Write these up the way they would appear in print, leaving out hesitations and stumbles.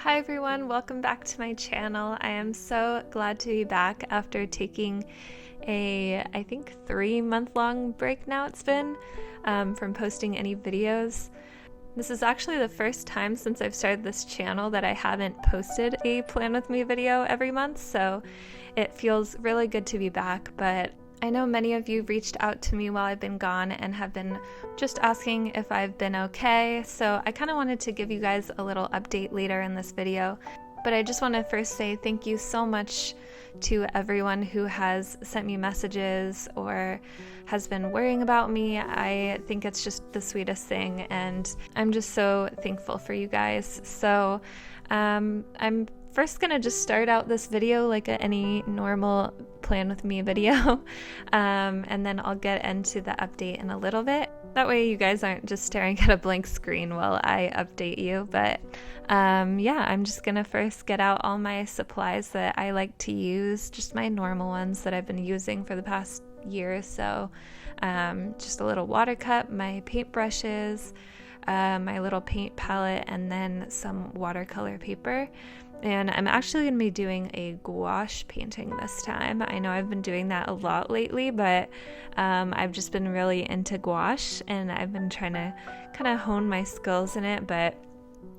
Hi everyone, welcome back to my channel. I am so glad to be back after taking I think 3-month-long break now it's been from posting any videos. This is actually the first time since I've started this channel that I haven't posted a Plan With Me video every month, so it feels really good to be back, but I know many of you reached out to me while I've been gone and have been just asking if I've been okay, so I kind of wanted to give you guys a little update later in this video. But I just want to first say thank you so much to everyone who has sent me messages or has been worrying about me. I think it's just the sweetest thing, and I'm just so thankful for you guys. So I'm first gonna just start out this video like any normal Plan With Me video, and then I'll get into the update in a little bit. That way you guys aren't just staring at a blank screen while I update you. But yeah, I'm just gonna first get out all my supplies that I like to use, just my normal ones that I've been using for the past year or so. Just a little water cup, my paint brushes, my little paint palette, and then some watercolor paper. And I'm actually going to be doing a gouache painting this time. I know I've been doing that a lot lately, but I've just been really into gouache, and I've been trying to kind of hone my skills in it, but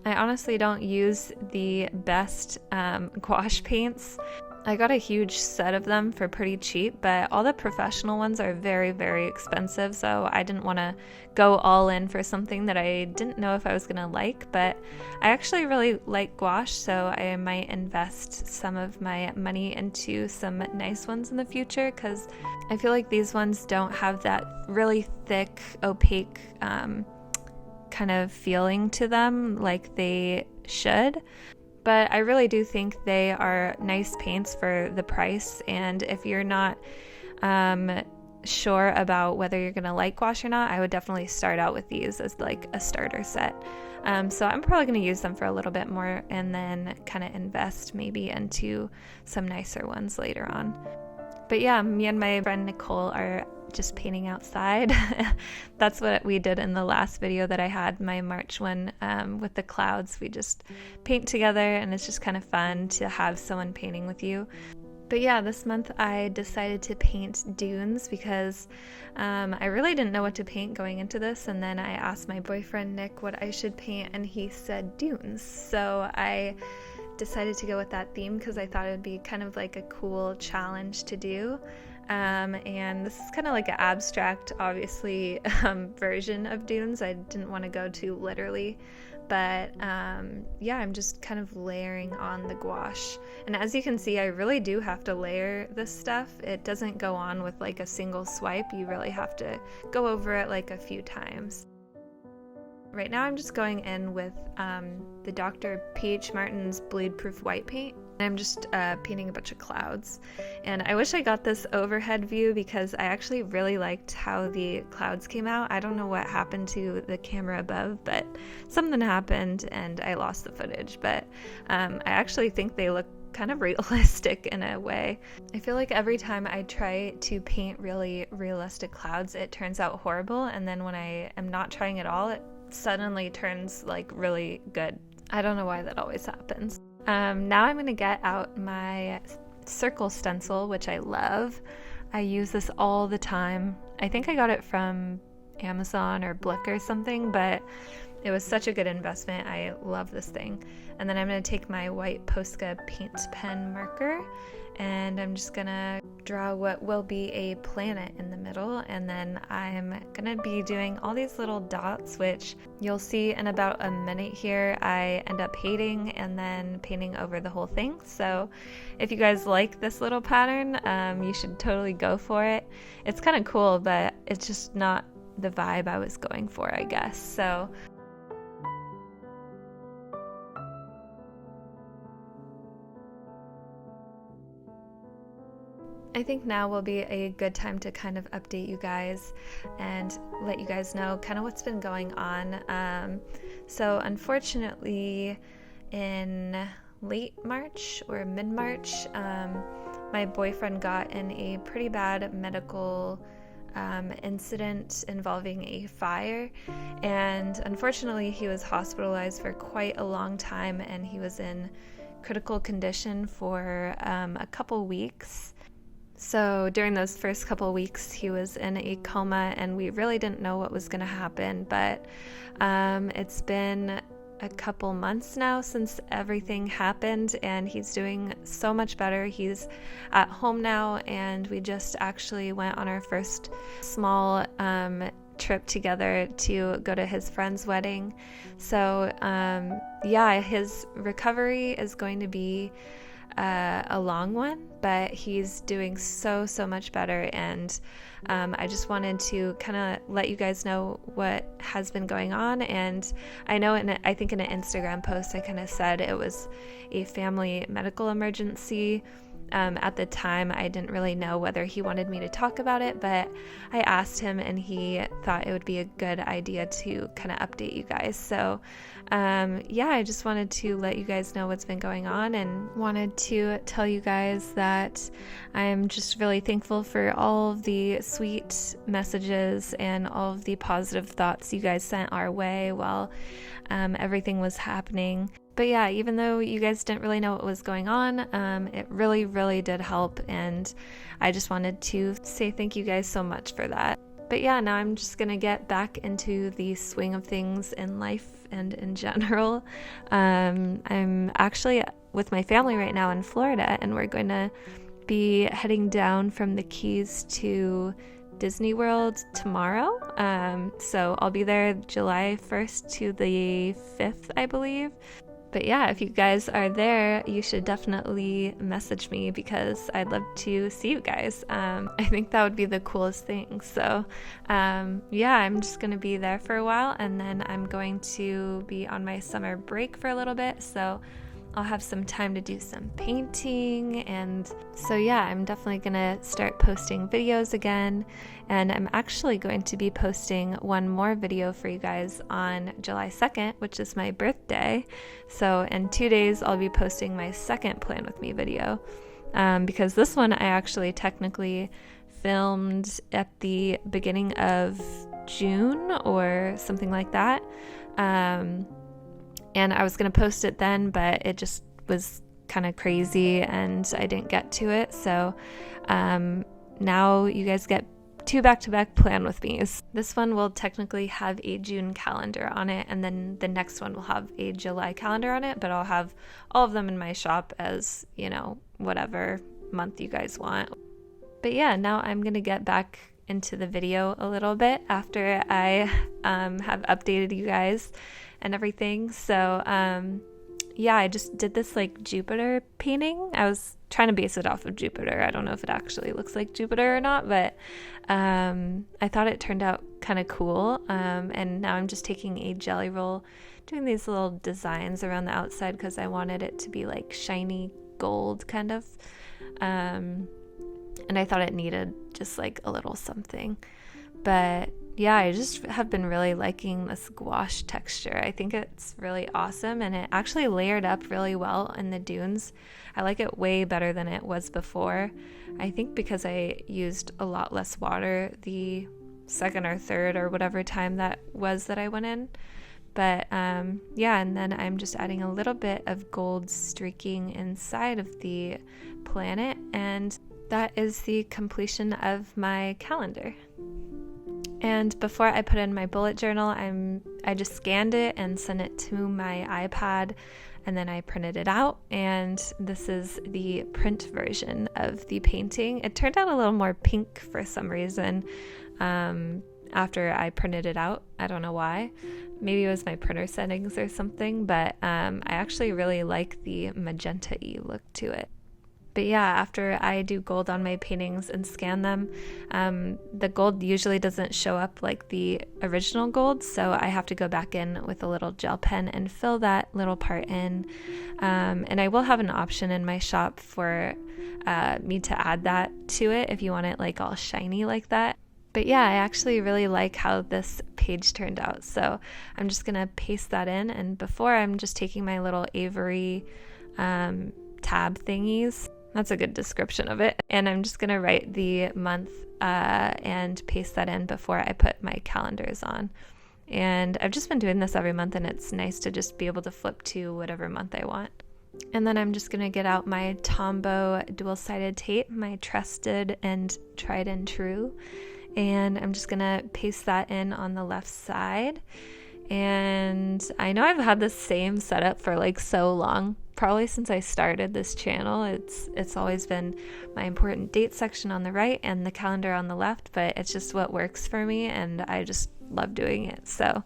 I honestly don't use the best gouache paints. I got a huge set of them for pretty cheap, but all the professional ones are very, very expensive, so I didn't want to go all in for something that I didn't know if I was going to like. But I actually really like gouache, so I might invest some of my money into some nice ones in the future, because I feel like these ones don't have that really thick, opaque kind of feeling to them like they should. But I really do think they are nice paints for the price, and if you're not sure about whether you're going to like gouache or not, I would definitely start out with these as like a starter set. So I'm probably going to use them for a little bit more and then kind of invest maybe into some nicer ones later on. But yeah, me and my friend Nicole are just painting outside. That's what we did in the last video that I had, my March one, with the clouds. We just paint together, and it's just kind of fun to have someone painting with you. But yeah, this month I decided to paint dunes because I really didn't know what to paint going into this, and then I asked my boyfriend Nick what I should paint, and he said dunes. So I decided to go with that theme because I thought it would be kind of like a cool challenge to do. And this is kind of like an abstract, obviously, version of dunes. I didn't want to go too literally, but yeah, I'm just kind of layering on the gouache. And as you can see, I really do have to layer this stuff. It doesn't go on with like a single swipe. You really have to go over it like a few times. Right now I'm just going in with the Dr. P.H. Martin's Bleed Proof White Paint. I'm just painting a bunch of clouds. And I wish I got this overhead view because I actually really liked how the clouds came out. I don't know what happened to the camera above, but something happened and I lost the footage. But I actually think they look kind of realistic in a way. I feel like every time I try to paint really realistic clouds, it turns out horrible. And then when I am not trying at all, it suddenly turns like really good. I don't know why that always happens. Now I'm going to get out my circle stencil, which I love. I use this all the time. I think I got it from Amazon or Blick or something, but it was such a good investment. I love this thing. And then I'm going to take my white Posca paint pen marker, and I'm just going to draw what will be a planet in the middle, and then I'm going to be doing all these little dots, which you'll see in about a minute here. I end up hating and then painting over the whole thing. So if you guys like this little pattern, you should totally go for it. It's kind of cool, but it's just not the vibe I was going for, I guess. So I think now will be a good time to kind of update you guys and let you guys know kind of what's been going on. So unfortunately, in late March or mid-March, my boyfriend got in a pretty bad medical incident involving a fire, and unfortunately he was hospitalized for quite a long time, and he was in critical condition for a couple weeks. So during those first couple weeks he was in a coma, and we really didn't know what was going to happen, but it's been a couple months now since everything happened, and he's doing so much better. He's at home now, and we just actually went on our first small trip together to go to his friend's wedding. So his recovery is going to be a long one, but he's doing so much better, and I just wanted to kind of let you guys know what has been going on. And I know I think in an Instagram post I kind of said it was a family medical emergency. At the time I didn't really know whether he wanted me to talk about it, but I asked him and he thought it would be a good idea to kind of update you guys. So I just wanted to let you guys know what's been going on, and wanted to tell you guys that I'm just really thankful for all of the sweet messages and all of the positive thoughts you guys sent our way while everything was happening. But yeah, even though you guys didn't really know what was going on, it really did help, and I just wanted to say thank you guys so much for that. But yeah, now I'm just gonna get back into the swing of things in life and in general. I'm actually with my family right now in Florida, and we're going to be heading down from the Keys to Disney World tomorrow. So I'll be there July 1st to the 5th, I believe. But yeah, if you guys are there, you should definitely message me, because I'd love to see you guys. I think that would be the coolest thing. So I'm just going to be there for a while, and then I'm going to be on my summer break for a little bit. So I'll have some time to do some painting, and so I'm definitely gonna start posting videos again, and I'm actually going to be posting one more video for you guys on July 2nd, which is my birthday. So in 2 days I'll be posting my second Plan With Me video, because this one I actually technically filmed at the beginning of June or something like that. And I was going to post it then, but it just was kind of crazy and I didn't get to it. So now you guys get 2 back-to-back Plan With Me's. This one will technically have a June calendar on it, and then the next one will have a July calendar on it, but I'll have all of them in my shop as, whatever month you guys want. But yeah, now I'm going to get back into the video a little bit after I have updated you guys and everything. So I just did this Jupiter painting. I was trying to base it off of Jupiter. I don't know if it actually looks like Jupiter or not, but I thought it turned out kind of cool. And now I'm just taking a jelly roll, doing these little designs around the outside because I wanted it to be shiny gold kind of. And I thought it needed just a little something. But yeah, I just have been really liking this gouache texture. I think it's really awesome, and it actually layered up really well in the dunes. I like it way better than it was before. I think because I used a lot less water the second or third or whatever time that was that I went in. But and then I'm just adding a little bit of gold streaking inside of the planet, and that is the completion of my calendar. And before I put in my bullet journal, I just scanned it and sent it to my iPad, and then I printed it out, and this is the print version of the painting. It turned out a little more pink for some reason after I printed it out. I don't know why. Maybe it was my printer settings or something, but I actually really like the magenta-y look to it. But yeah, after I do gold on my paintings and scan them, the gold usually doesn't show up like the original gold, so I have to go back in with a little gel pen and fill that little part in. And I will have an option in my shop for me to add that to it if you want it all shiny like that. But yeah, I actually really like how this page turned out, so I'm just going to paste that in. And before, I'm just taking my little Avery tab thingies That's a good description of it. And I'm just going to write the month and paste that in before I put my calendars on. And I've just been doing this every month, and it's nice to just be able to flip to whatever month I want. And then I'm just going to get out my Tombow dual-sided tape, my trusted and tried and true. And I'm just going to paste that in on the left side. And I know I've had the same setup for like so long, probably since I started this channel. It's always been my important date section on the right and the calendar on the left, but it's just what works for me, and I just love doing it. So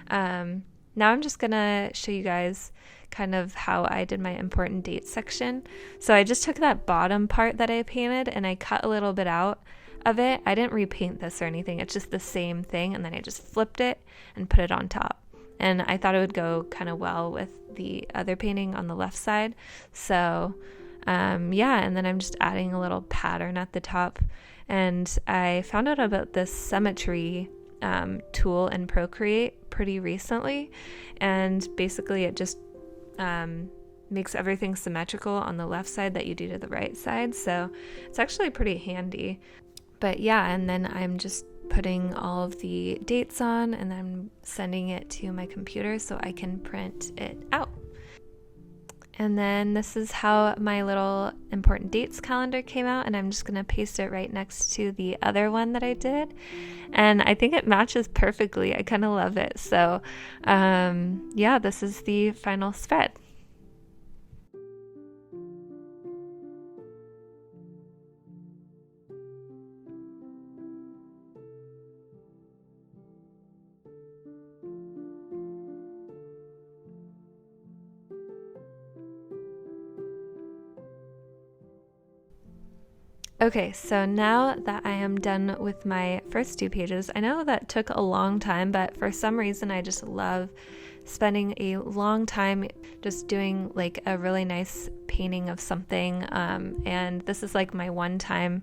now I'm just gonna show you guys kind of how I did my important date section. So I just took that bottom part that I painted and I cut a little bit out of it. I didn't repaint this or anything. It's just the same thing, and then I just flipped it and put it on top. And I thought it would go kind of well with the other painting on the left side. So yeah, and then I'm just adding a little pattern at the top. And I found out about this symmetry tool in Procreate pretty recently, and basically it just makes everything symmetrical on the left side that you do to the right side. So it's actually pretty handy. But yeah, and then I'm just putting all of the dates on, and then sending it to my computer so I can print it out. And then this is how my little important dates calendar came out, and I'm just going to paste it right next to the other one that I did. And I think it matches perfectly. I kind of love it. So yeah, this is the final spread. Okay, so now that I am done with my first 2 pages, I know that took a long time, but for some reason I just love spending a long time just doing like a really nice painting of something, and this is like my one time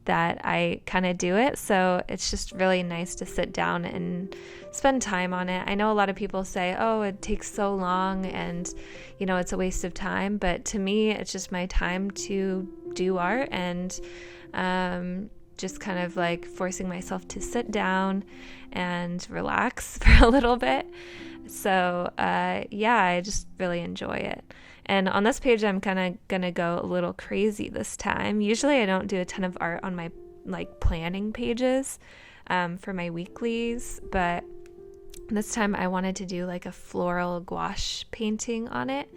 that I kind of do it, so it's just really nice to sit down and spend time on it. I know a lot of people say, oh, it takes so long and you know it's a waste of time, but to me it's just my time to do art, and just kind of like forcing myself to sit down and relax for a little bit. So yeah, I just really enjoy it. And on this page I'm kind of gonna go a little crazy this time. Usually I don't do a ton of art on my like planning pages for my weeklies, but this time I wanted to do like a floral gouache painting on it.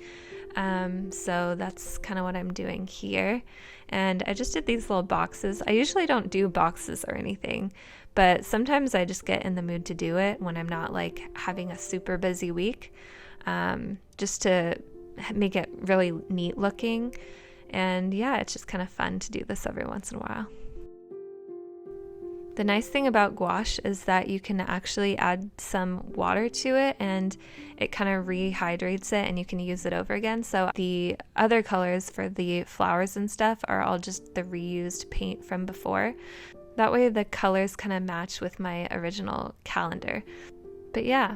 So that's kind of what I'm doing here. And I just did these little boxes. I usually don't do boxes or anything, but sometimes I just get in the mood to do it when I'm not like having a super busy week, just to make it really neat looking. And yeah, it's just kind of fun to do this every once in a while. The nice thing about gouache is that you can actually add some water to it and it kind of rehydrates it and you can use it over again. So the other colors for the flowers and stuff are all just the reused paint from before. That way the colors kind of match with my original calendar. But yeah,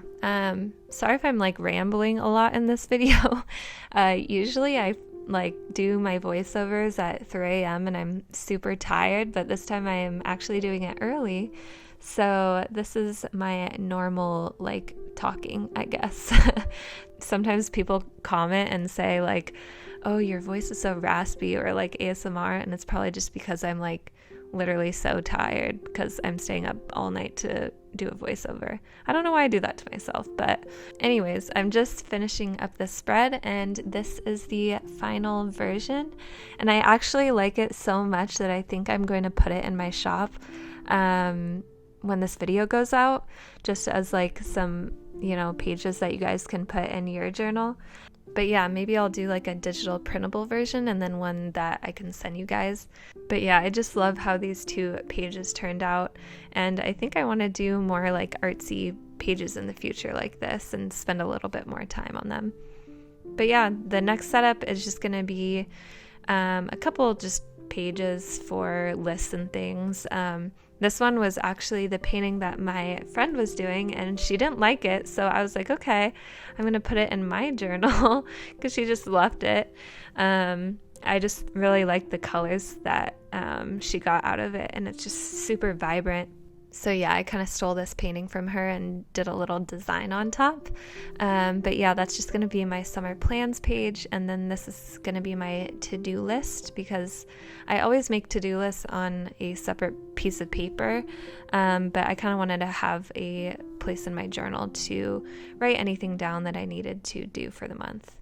sorry if I'm like rambling a lot in this video. Usually I like do my voiceovers at 3 a.m. and I'm super tired, but this time I am actually doing it early. So this is my normal like talking, I guess. Sometimes people comment and say like, oh, your voice is so raspy or like ASMR, and it's probably just because I'm like literally so tired because I'm staying up all night to do a voiceover. I don't know why I do that to myself, but anyways, I'm just finishing up the spread and this is the final version, and I actually like it so much that I think I'm going to put it in my shop when this video goes out, just as like some, you know, pages that you guys can put in your journal. But yeah, maybe I'll do like a digital printable version and then one that I can send you guys. But yeah, I just love how these 2 pages turned out. And I think I want to do more like artsy pages in the future like this and spend a little bit more time on them. But yeah, the next setup is just going to be a couple just pages for lists and things. This one was actually the painting that my friend was doing and she didn't like it, so I was like, okay, I'm gonna put it in my journal because she just left it. I just really like the colors that she got out of it, and it's just super vibrant. So yeah, I kind of stole this painting from her and did a little design on top. But yeah, that's just going to be my summer plans page. And then this is going to be my to-do list, because I always make to-do lists on a separate piece of paper. But I kind of wanted to have a place in my journal to write anything down that I needed to do for the month.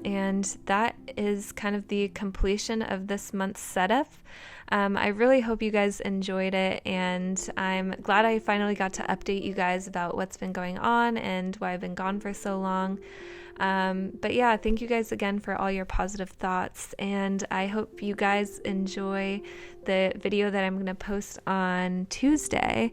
And that is kind of the completion of this month's setup. I really hope you guys enjoyed it, and I'm glad I finally got to update you guys about what's been going on and why I've been gone for so long. But yeah, thank you guys again for all your positive thoughts, and I hope you guys enjoy the video that I'm going to post on Tuesday,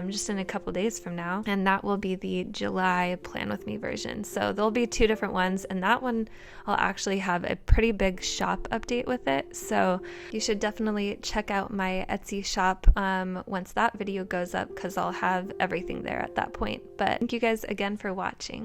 just in a couple days from now, and that will be the July Plan With Me version. So there'll be 2 different ones, and that one I'll actually have a pretty big shop update with it, so you should definitely check out my Etsy shop once that video goes up, because I'll have everything there at that point. But thank you guys again for watching.